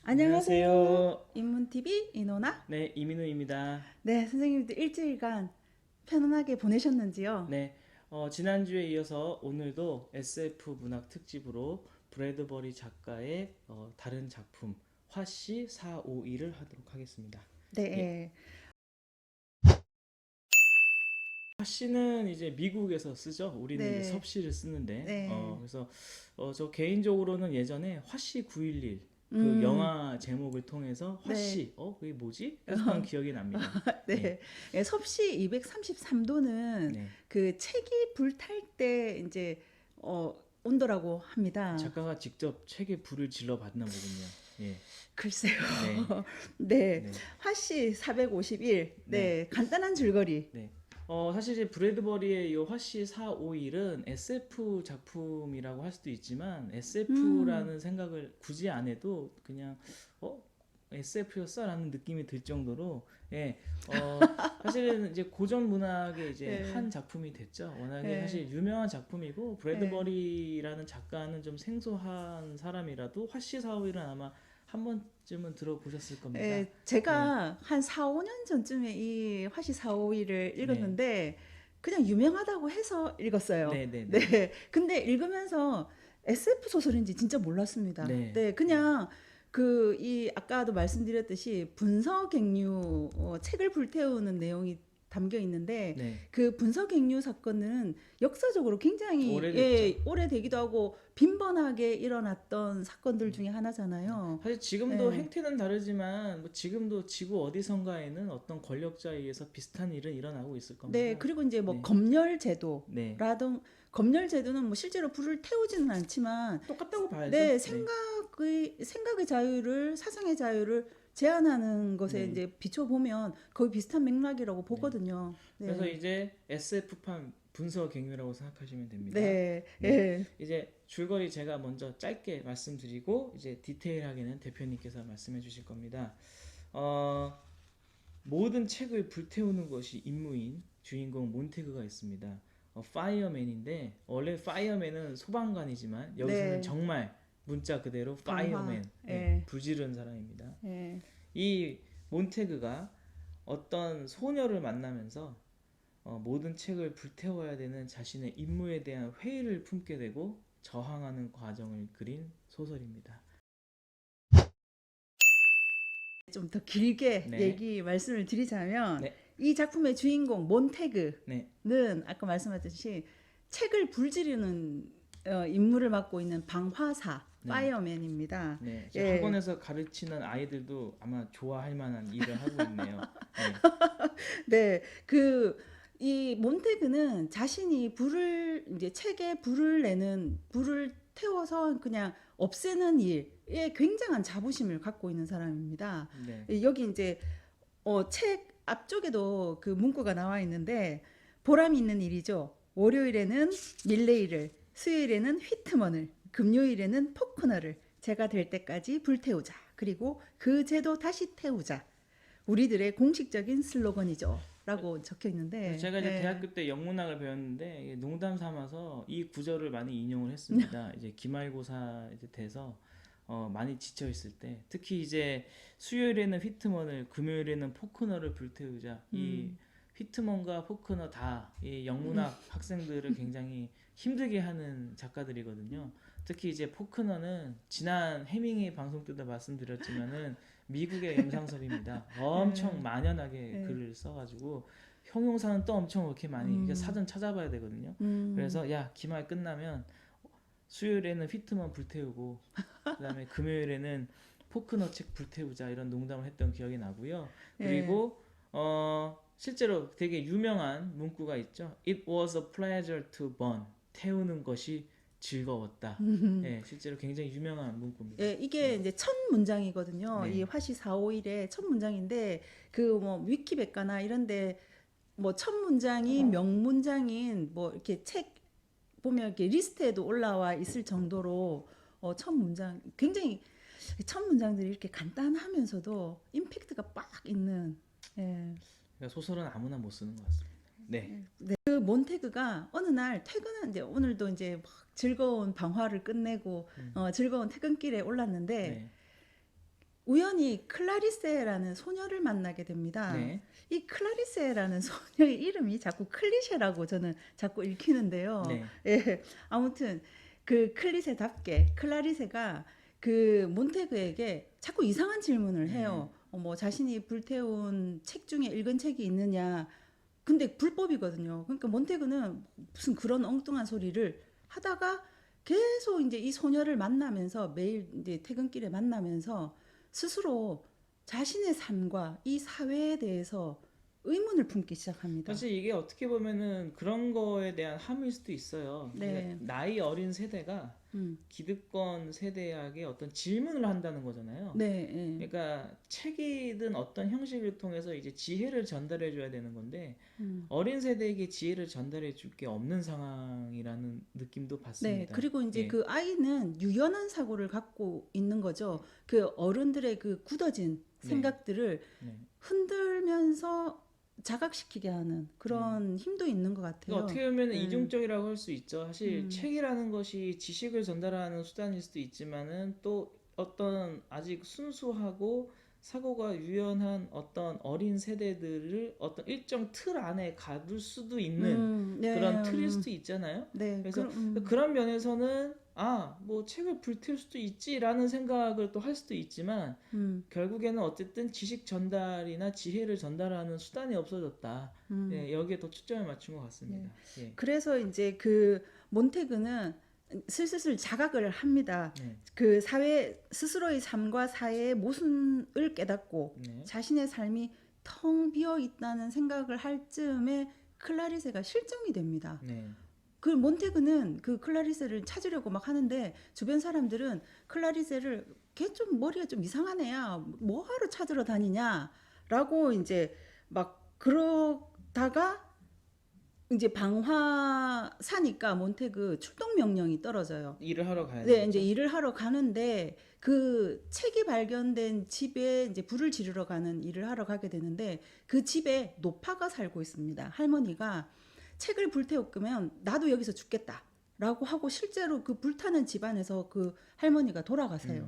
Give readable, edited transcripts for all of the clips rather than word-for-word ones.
안녕하세요. 안녕하세요. 인문TV 이노나? 네, 이민우입니다. 네, 선생님들 일주일간 편안하게 보내셨는지요? 네, 지난주에 이어서 오늘도 SF 문학 특집으로 브래드버리 작가의 다른 작품 화씨 451을 하도록 하겠습니다. 예, 네, 화씨는 이제 미국에서 쓰죠. 우리는 이제 네, 섭씨를 쓰는데, 네. 그래서 저 개인적으로는 예전에 화씨 911 그 음, 영화 제목을 통해서 네. 화씨, 그게 뭐지? 했던 기억이 납니다. 예, 네. 예, 섭씨 233도는 네. 그 책이 불탈 때 이제 온도라고 합니다. 작가가 직접 책에 불을 질러 봤나 보군요. 예. 글쎄요. 네. 네. 네. 화씨 451. 네. 네, 간단한 줄거리. 네. 사실 이제 브래드버리의 이 화씨 451은 SF 작품이라고 할 수도 있지만 음, SF라는 생각을 굳이 안 해도 그냥 어 SF였어라는 느낌이 들 정도로 예, 사실은 이제 고전 문학의 이제 네, 한 작품이 됐죠. 워낙에 네, 사실 유명한 작품이고 네. 브래드버리라는 작가는 좀 생소한 사람이라도 화씨 451은 아마 한 번쯤은 들어보셨을 겁니다. 예, 네, 제가 한 4, 5년 전쯤에 이 화씨 451을 네, 읽었는데 그냥 유명하다고 해서 읽었어요. 네, 네, 네, 네. 근데 읽으면서 SF 소설인지 진짜 몰랐습니다. 네, 네, 그냥 그 이 아까도 말씀드렸듯이 분서객류 책을 불태우는 내용이 담겨 있는데 네. 그 분서객류 사건은 역사적으로 굉장히 오래됐죠. 오래되기도 하고 빈번하게 일어났던 사건들 중에 네. 하나잖아요. 사실 지금도 예. 행태는 다르지만 뭐 지금도 지구 어디선가에는 어떤 권력자에 의해서 비슷한 일은 일어나고 있을 네, 겁니다. 그리고 이제 뭐 네, 검열 네. 제도라든 검열 제도는 뭐 실제로 불을 태우지는 않지만 똑같다고 봐야죠. 네, 네, 생각의 자유를 사상의 자유를 제한하는 것에 네, 이제 비춰보면 거의 비슷한 맥락이라고 네. 보거든요. 그래서 네. 이제 SF판 분서갱유라고 생각하시면 됩니다. 네. 네, 예. 이제 줄거리 제가 먼저 짧게 말씀드리고 이제 디테일하게는 대표님께서 말씀해 주실 겁니다. 어, 모든 책을 불태우는 것이 임무인 주인공 몬테그가 있습니다. 파이어맨인데 원래 파이어맨은 소방관이지만 여기서는 네. 정말 문자 그대로 방화. 파이어맨, 예, 예. 불지른 사람입니다. 예. 이 몬테그가 어떤 소녀를 만나면서 모든 책을 불태워야 되는 자신의 임무에 대한 회의를 품게 되고 저항하는 과정을 그린 소설입니다. 좀 더 길게 네, 얘기 말씀을 드리자면 네, 이 작품의 주인공 네, 몬테그는 아까 말씀하셨듯이 책을 불지르는 임무를 맡고 있는 방화사 네. 파이어맨입니다. 네, 제 예, 학원에서 가르치는 아이들도 아마 좋아할 만한 일을 하고 있네요. 네, 네, 이 몬테그는 자신이 불을 이제 책에 불을 태워서 그냥 없애는 일에 굉장한 자부심을 갖고 있는 사람입니다. 네, 여기 이제 책 앞쪽에도 그 문구가 나와 있는데 보람 있는 일이죠. 월요일에는 밀레이를, 수요일에는 휘트먼을, 금요일에는 포크너를 제가 될 때까지 불태우자. 그리고 그 제도 다시 태우자. 우리들의 공식적인 슬로건이죠. 라고 적혀 그래서 있는데, 제가 이제 예. 대학교 때 영문학을 배웠는데 이게 농담 삼아서 이 구절을 많이 인용을 했습니다. 이제 기말고사 이제 돼서 많이 지쳐 있을 때 특히 이제 수요일에는 휘트먼을 금요일에는 포크너를 불태우자. 이 음, 휘트먼과 포크너 다 이 영문학 학생들을 굉장히 힘들게 하는 작가들이거든요. 특히 이제 포크너는 지난 해밍웨이 방송 때도 말씀드렸지만은 미국의 염상섭입니다. 엄청 예, 만연하게 예, 글을 써가지고 형용사는 또 엄청 그렇게 많이 이게 음, 사전 찾아봐야 되거든요. 음, 그래서 야 기말 끝나면 수요일에는 휘트만 불태우고 그다음에 금요일에는 포크너 책 불태우자 이런 농담을 했던 기억이 나고요. 예. 그리고 실제로 되게 유명한 문구가 있죠. It was a pleasure to burn. 태우는 것이 즐거웠다. 예, 실제로 굉장히 유명한 문구입니다. 예, 이게 네, 이제 첫 문장이거든요. 이 네, 화시 451의 첫 문장인데 그 뭐 위키백과나 이런데 뭐 첫 문장이 명문장인 뭐 이렇게 책 보면 이렇게 리스트에도 올라와 있을 정도로 첫 문장 굉장히 첫 문장들이 이렇게 간단하면서도 임팩트가 빡 있는 예. 그러니까 소설은 아무나 못 쓰는 것 같습니다. 네, 그 몬테그가 어느 날 퇴근한 이제 오늘도 이제 막 즐거운 방화를 끝내고 즐거운 퇴근길에 올랐는데 네, 우연히 클라리세라는 소녀를 만나게 됩니다. 네. 이 클라리세라는 소녀의 이름이 자꾸 클리셰라고 저는 자꾸 읽히는데요. 네. 예, 아무튼 그 클리셰답게 클라리세가 그 몬테그에게 자꾸 이상한 질문을 해요. 뭐 자신이 불태운 책 중에 읽은 책이 있느냐. 근데 불법이거든요. 그러니까 몬테그는 무슨 그런 엉뚱한 소리를 하다가 계속 이제 이 소녀를 만나면서 매일 이제 퇴근길에 만나면서 스스로 자신의 삶과 이 사회에 대해서 의문을 품기 시작합니다. 사실 이게 어떻게 보면은 그런 거에 대한 함일 수도 있어요. 네. 그러니까 나이 어린 세대가 기득권 세대에게 어떤 질문을 한다는 거잖아요. 네, 예. 그러니까 책이든 어떤 형식을 통해서 이제 지혜를 전달해 줘야 되는 건데 어린 세대에게 지혜를 전달해 줄 게 없는 상황이라는 느낌도 네, 받습니다. 그리고 이제 예. 그 아이는 유연한 사고를 갖고 있는 거죠. 그 어른들의 그 굳어진 네. 생각들을 네. 흔들면서 자각시키게 하는 그런 힘도 있는 것 같아요. 그러니까 어떻게 보면 음. 이중적이라고 할 수 있죠. 사실 책이라는 것이 지식을 전달하는 수단일 수도 있지만은 또 어떤 아직 순수하고 사고가 유연한 어떤 어린 세대들을 어떤 일정 틀 안에 가둘 수도 있는 네, 그런 틀일 수도 있잖아요. 네, 그래서 그럼, 그런 면에서는 뭐 책을 불태울 수도 있지라는 생각을 또 할 수도 있지만 결국에는 어쨌든 지식 전달이나 지혜를 전달하는 수단이 없어졌다. 네, 여기에 더 초점을 맞춘 것 같습니다. 예. 그래서 이제 그 몬테그는 슬슬 자각을 합니다. 네. 그 사회 스스로의 삶과 사회의 모순을 깨닫고 네. 자신의 삶이 텅 비어 있다는 생각을 할 즈음에 클라리세가 실종이 됩니다. 네. 그 몬테그는 그 클라리세를 찾으려고 막 하는데 주변 사람들은 클라리세를 걔 좀 머리가 좀 이상한 애야. 뭐하러 찾으러 다니냐라고 이제 막 그러다가 이제 방화사니까 몬테그 출동 명령이 떨어져요. 일을 하러 가야 네, 되겠죠? 이제 일을 하러 가는데 그 책이 발견된 집에 이제 불을 지르러 가는 일을 하러 가게 되는데 그 집에 노파가 살고 있습니다. 할머니가 책을 불태우면 나도 여기서 죽겠다라고 하고 실제로 그 불타는 집안에서 그 할머니가 돌아가세요.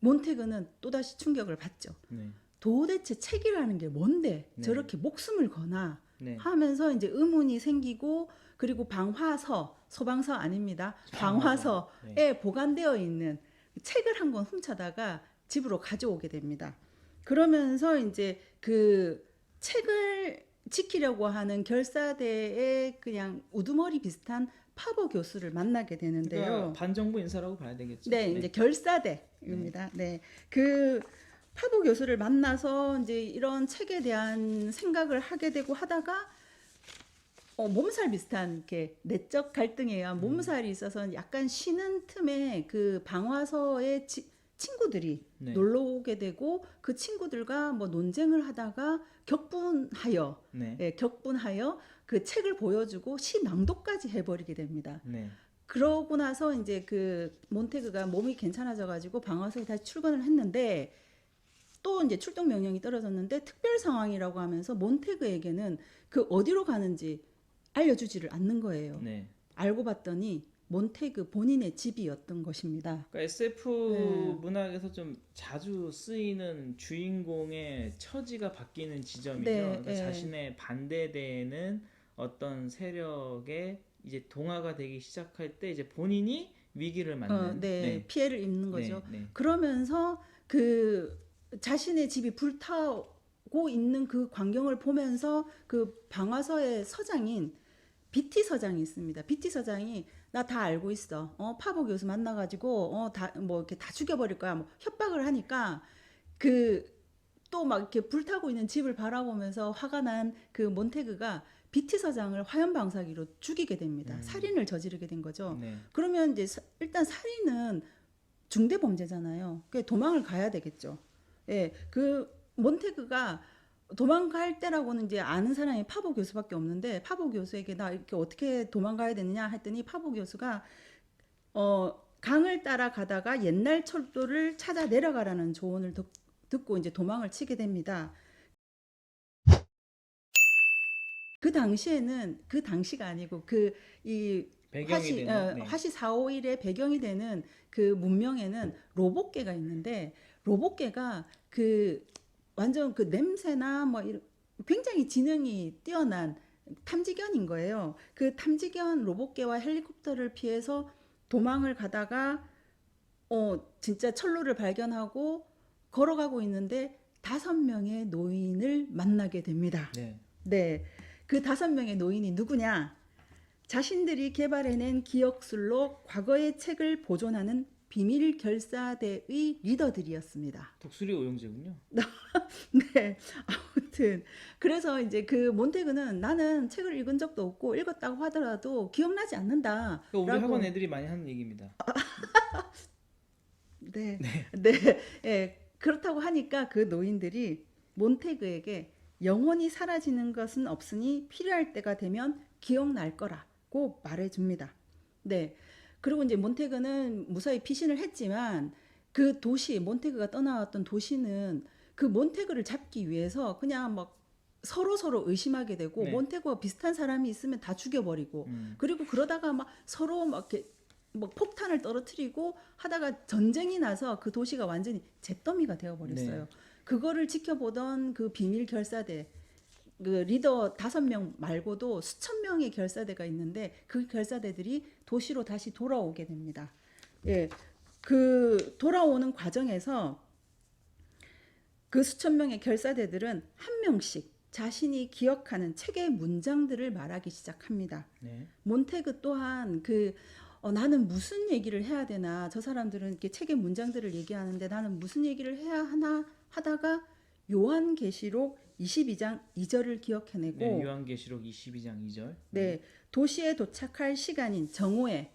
몬테그는 또다시 충격을 받죠. 네. 도대체 책이라는 게 뭔데 네. 저렇게 목숨을 거나 네. 하면서 이제 의문이 생기고 그리고 소방서 아닙니다. 방화서에 네. 보관되어 있는 책을 한 권 훔쳐다가 집으로 가져오게 됩니다. 그러면서 이제 그 책을 지키려고 하는 결사대의 그냥 우두머리 비슷한 파버 교수를 만나게 되는데요. 그러니까 반정부 인사라고 봐야 되겠죠. 네, 이제 결사대입니다. 네. 그 파보 교수를 만나서 이제 이런 책에 대한 생각을 하게 되고 하다가 몸살 비슷한 이렇게 내적 갈등에 의한 몸살이 있어서 약간 쉬는 tum에 그 방화서의 친구들이 네. 놀러 오게 되고 그 친구들과 뭐 논쟁을 하다가 격분하여 네. 예, 격분하여 그 책을 보여주고 시 낭독까지 해버리게 됩니다. 네. 그러고 나서 이제 그 몬테그가 몸이 괜찮아져 가지고 방화서에 다시 출근을 했는데 또 이제 출동 명령이 떨어졌는데 특별 상황이라고 하면서 몬테그에게는 그 어디로 가는지 알려주지를 않는 거예요. 네. 알고 봤더니 몬테그 본인의 집이었던 것입니다. 그러니까 SF 문학에서 좀 자주 쓰이는 주인공의 처지가 바뀌는 지점이죠. 네, 그러니까 네. 자신의 반대되는 어떤 세력에 이제 동화가 되기 시작할 때 이제 본인이 위기를 맞는 피해를 입는 거죠. 네. 그러면서 그 자신의 집이 불타고 있는 그 광경을 보면서 그 방화서의 서장인 비티 서장이 있습니다. 비티 서장이 나 다 알고 있어. 파보 교수 만나가지고 뭐 이렇게 다 죽여버릴 거야. 뭐 협박을 하니까 그 또 막 이렇게 불타고 있는 집을 바라보면서 화가 난 그 몬테그가 비티 서장을 화염방사기로 죽이게 됩니다. 살인을 저지르게 된 거죠. 네. 그러면 이제 일단 살인은 중대 범죄잖아요. 그 도망을 가야 되겠죠. 예, 그 몬테그가 도망갈 때라고는 이제 아는 사람이 파보 교수밖에 없는데 파보 교수에게 나 이렇게 어떻게 도망가야 되느냐 했더니 파보 교수가 강을 따라가다가 옛날 철도를 찾아 내려가라는 조언을 듣고 이제 도망을 치게 됩니다. 그 당시에는 그 당시가 아니고 이 배경이 되는 화씨 451의 배경이 되는 그 문명에는 로봇계가 있는데 로봇개가 그 완전 그 냄새나 뭐 굉장히 지능이 뛰어난 탐지견인 거예요. 그 탐지견 로봇개와 헬리콥터를 피해서 도망을 가다가 진짜 철로를 발견하고 걸어가고 있는데 5명의 노인을 만나게 됩니다. 네. 네. 그 5명의 노인이 누구냐? 자신들이 개발해낸 기억술로 과거의 책을 보존하는 비밀 결사대의 리더들이었습니다. 독수리 오용제군요. 네. 아무튼 그래서 이제 그 몬테그는 나는 책을 읽은 적도 없고 읽었다고 하더라도 기억나지 않는다. 그러니까 우리 라고. 학원 애들이 많이 하는 얘기입니다. 네. 네. 예. 그렇다고 하니까 그 노인들이 몬테그에게 영원히 사라지는 것은 없으니 필요할 때가 되면 기억날 거라고 말해줍니다. 네. 그리고 이제 몬테그는 무사히 피신을 했지만 그 도시, 몬테그가 떠나왔던 도시는 그 몬테그를 잡기 위해서 그냥 막 서로 의심하게 되고 네. 몬테그와 비슷한 사람이 있으면 다 죽여버리고 음. 그리고 그러다가 막 서로 막 이렇게 뭐 폭탄을 떨어뜨리고 하다가 전쟁이 나서 그 도시가 완전히 잿더미가 되어버렸어요. 네. 그거를 지켜보던 그 비밀 결사대 그 리더 5명 말고도 수천 명의 결사대가 있는데 그 결사대들이 도시로 다시 돌아오게 됩니다. 예, 그 돌아오는 과정에서 그 수천 명의 결사대들은 한 명씩 자신이 기억하는 책의 문장들을 말하기 시작합니다. 네. 몬테그 또한 나는 무슨 얘기를 해야 되나 저 사람들은 이렇게 책의 문장들을 얘기하는데 나는 무슨 얘기를 해야 하나 하다가 요한계시록 22장 2절을 기억해내고 네, 요한계시록 22장 2절. 네, 도시에 도착할 시간인 정오에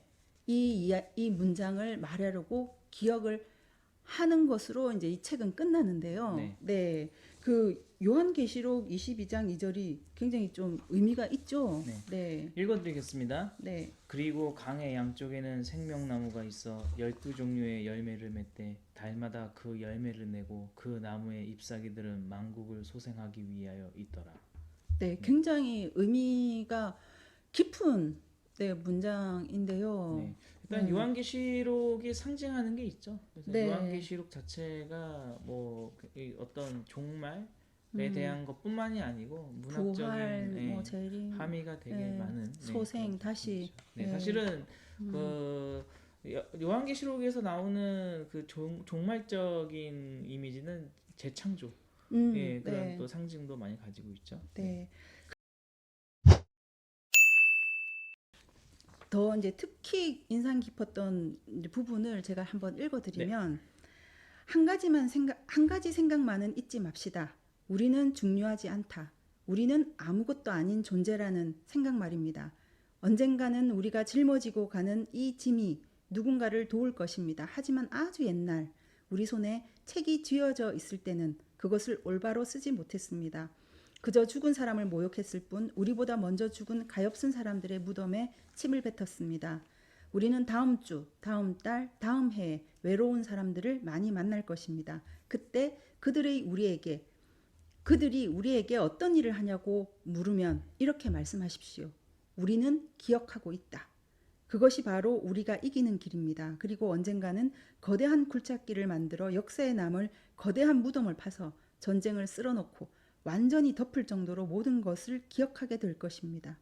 이 문장을 말하려고 기억을 하는 것으로 이제 이 책은 끝나는데요. 네. 네, 그 요한계시록 22장 2절이 굉장히 좀 의미가 있죠. 네. 네, 읽어드리겠습니다. 네, 그리고 강의 양쪽에는 생명나무가 있어 12종류의 열매를 맺되 달마다 그 열매를 내고 그 나무의 잎사귀들은 만국을 소생하기 위하여 있더라. 네, 굉장히 의미가 깊은 네, 문장인데요. 네. 일단 네. 요한계시록이 상징하는 게 있죠. 그래서 네. 요한계시록 자체가 이 어떤 종말에 음. 대한 것뿐만이 아니고 부활, 문학적인 뭐 재림, 함의가 되게 네, 많은 소생, 그런 다시, 작품이죠. 네, 네. 사실은 그 요한계시록에서 나오는 그 종말적인 이미지는 재창조, 그런 네, 또 상징도 많이 가지고 있죠. 네. 더 이제 특히 인상 깊었던 이제 부분을 제가 한번 읽어드리면 한 가지 생각만은 잊지 맙시다. 우리는 중요하지 않다. 우리는 아무것도 아닌 존재라는 생각 말입니다. 언젠가는 우리가 짊어지고 가는 이 짐이 누군가를 도울 것입니다. 하지만 아주 옛날 우리 손에 책이 쥐어져 있을 때는 그것을 올바로 쓰지 못했습니다. 그저 죽은 사람을 모욕했을 뿐 우리보다 먼저 죽은 가엾은 사람들의 무덤에 침을 뱉었습니다. 우리는 다음 주, 다음 달, 다음 해에 외로운 사람들을 많이 만날 것입니다. 그때 그들이 우리에게 어떤 일을 하냐고 물으면 이렇게 말씀하십시오. 우리는 기억하고 있다. 그것이 바로 우리가 이기는 길입니다. 그리고 언젠가는 거대한 굴착기를 만들어 역사에 남을 거대한 무덤을 파서 전쟁을 쓸어놓고 완전히 덮을 정도로 모든 것을 기억하게 될 것입니다.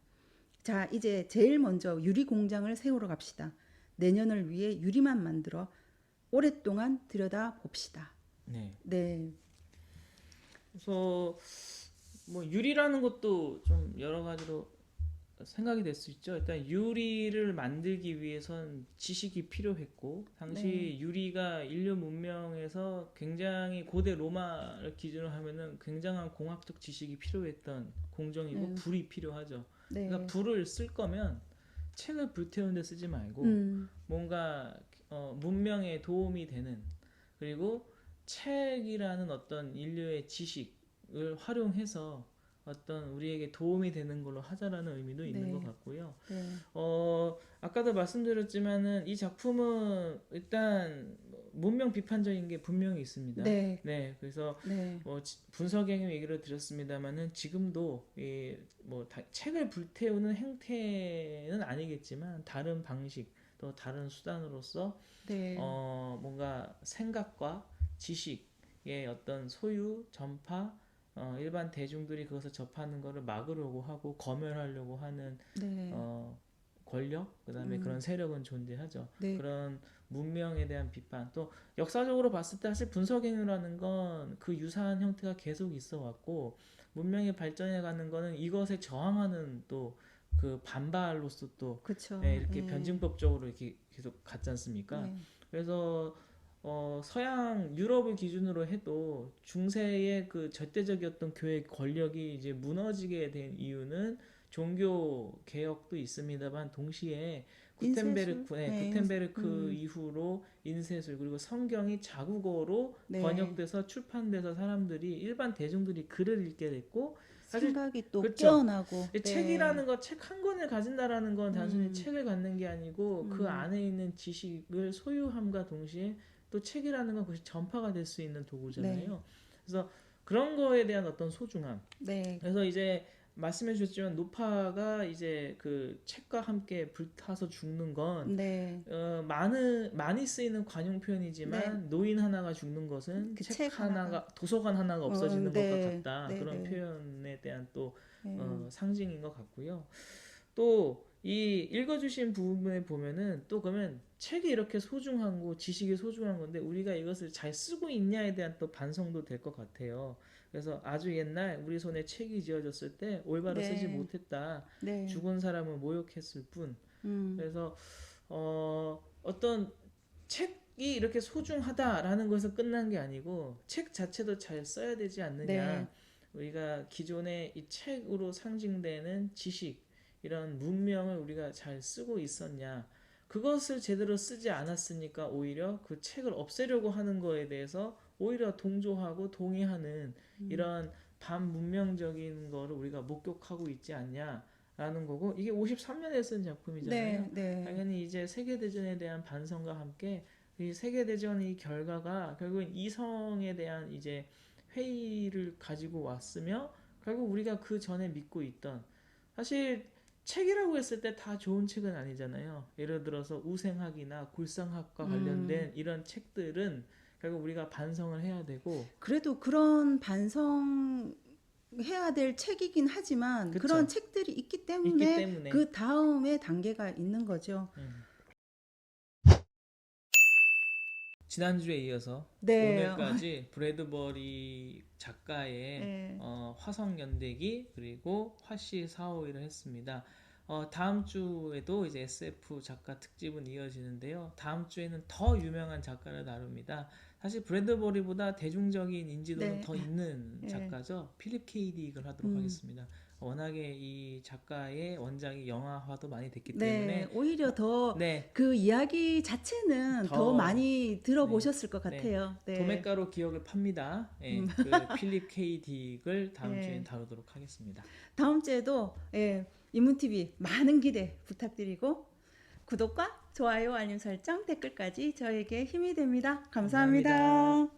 자, 이제 제일 먼저 유리 공장을 세우러 갑시다. 내년을 위해 유리만 만들어 오랫동안 들여다 봅시다. 네. 네. 그래서 뭐 유리라는 것도 좀 여러 가지로 생각이 될 수 있죠. 일단 유리를 만들기 위해선 지식이 필요했고 당시 네. 유리가 인류 문명에서 굉장히 고대 로마를 기준으로 하면은 굉장한 공학적 지식이 필요했던 공정이고 네. 불이 필요하죠. 네. 그러니까 불을 쓸 거면 책을 불태우는 데 쓰지 말고 뭔가 문명에 도움이 되는 그리고 책이라는 어떤 인류의 지식을 활용해서 어떤 우리에게 도움이 되는 걸로 하자라는 의미도 있는 네. 것 같고요. 네. 아까도 말씀드렸지만은 이 작품은 일단 문명 비판적인 게 분명히 있습니다. 네. 네, 그래서 네. 분석형의 얘기를 드렸습니다만은 지금도 책을 불태우는 행태는 아니겠지만 다른 방식 또 다른 수단으로서 네. 뭔가 생각과 지식의 어떤 소유, 전파, 일반 대중들이 그것을 접하는 것을 막으려고 하고 검열하려고 하는 네. 권력, 그다음에 그런 세력은 존재하죠. 네. 그런 문명에 대한 비판, 또 역사적으로 봤을 때 사실 분석행위라는 건 그 유사한 형태가 계속 있어 왔고, 문명이 발전해 가는 거는 이것에 저항하는 또 그 반발로서 또 그렇죠. 이렇게 변증법적으로 이렇게 계속 갔지 않습니까? 네. 그래서 서양 유럽을 기준으로 해도 중세의 그 절대적이었던 교회 권력이 이제 무너지게 된 이유는 종교 개혁도 있습니다만 동시에 인쇄술. 네. 구텐베르크 이후로 인쇄술 그리고 성경이 자국어로 네. 번역돼서 출판돼서 사람들이 일반 대중들이 글을 읽게 됐고, 사실 생각이 또 그렇죠. 깨어나고. 이 책이라는 거, 책 한 권을 가진다라는 건 단순히 음. 책을 갖는 게 아니고 그 안에 있는 지식을 소유함과 동시에 또 책이라는 건 그것이 전파가 될 수 있는 도구잖아요. 그래서 그런 거에 대한 어떤 소중함. 네. 그래서 이제 말씀해 주셨지만 노파가 이제 그 책과 함께 불타서 죽는 건 네. 많이 쓰이는 관용 표현이지만 노인 하나가 죽는 것은 그 책 책 하나가 도서관 하나가 없어지는 네. 것과 같다. 네, 그런 네. 표현에 대한 또 네. 상징인 것 같고요. 또 이 읽어주신 부분에 보면은 또 그러면 책이 이렇게 소중하고 지식이 소중한 건데 우리가 이것을 잘 쓰고 있냐에 대한 또 반성도 될 것 같아요. 그래서 아주 옛날 우리 손에 책이 쥐어졌을 때 올바로 네. 쓰지 못했다. 네. 죽은 사람을 모욕했을 뿐. 음. 그래서 어떤 책이 이렇게 소중하다라는 것에서 끝난 게 아니고 책 자체도 잘 써야 되지 않느냐. 네. 우리가 기존의 이 책으로 상징되는 지식, 이런 문명을 우리가 잘 쓰고 있었냐. 그것을 제대로 쓰지 않았으니까 오히려 그 책을 없애려고 하는 거에 대해서 오히려 동조하고 동의하는 이런 반문명적인 거를 우리가 목격하고 있지 않냐라는 거고, 이게 53년에 쓴 작품이잖아요. 네. 네. 당연히 이제 세계대전에 대한 반성과 함께 이 세계대전의 결과가 결국은 이성에 대한 이제 회의를 가지고 왔으며, 결국 우리가 그 전에 믿고 있던, 사실 책이라고 했을 때 다 좋은 책은 아니잖아요. 예를 들어서 우생학이나 골상학과 관련된 이런 책들은 결국 우리가 반성을 해야 되고, 그래도 그런 반성해야 될 책이긴 하지만 그쵸. 그런 책들이 있기 때문에 때문에. 그 다음에 단계가 있는 거죠. 지난주에 이어서 네. 오늘까지 브래드버리 작가의 네. 화성연대기 그리고 화씨 451을 했습니다. 다음 주에도 이제 SF 작가 특집은 이어지는데요. 다음 주에는 더 유명한 작가를 다룹니다. 사실 브래드버리보다 대중적인 인지도는 네. 더 있는 네. 작가죠. 필립 K. 딕을 하도록 하겠습니다. 워낙에 이 작가의 원작이 영화화도 많이 됐기 때문에 오히려 더 네, 그 이야기 자체는 더 많이 들어보셨을 것 같아요. 네. 도매가로 기억을 팝니다. 예, 그 필립 K. 딕을 다음 네. 주에 다루도록 하겠습니다. 다음 주에도 인문TV 많은 기대 부탁드리고 구독과 좋아요, 알림 설정, 댓글까지 저에게 힘이 됩니다. 감사합니다. 감사합니다.